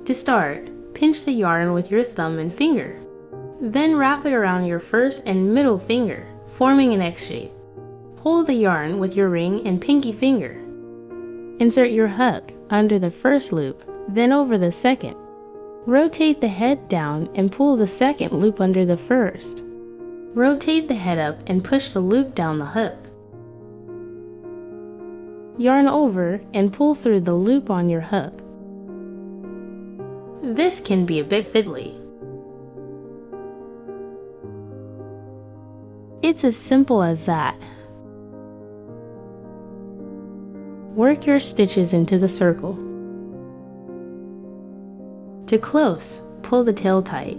To start, pinch the yarn with your thumb and finger. Then wrap it around your first and middle finger, forming an X shape. Hold the yarn with your ring and pinky finger. Insert your hook under the first loop, then over the second. Rotate the head down and pull the second loop under the first. Rotate the head up and push the loop down the hook. Yarn over and pull through the loop on your hook. This can be a bit fiddly. It's as simple as that. Work your stitches into the circle. To close, pull the tail tight.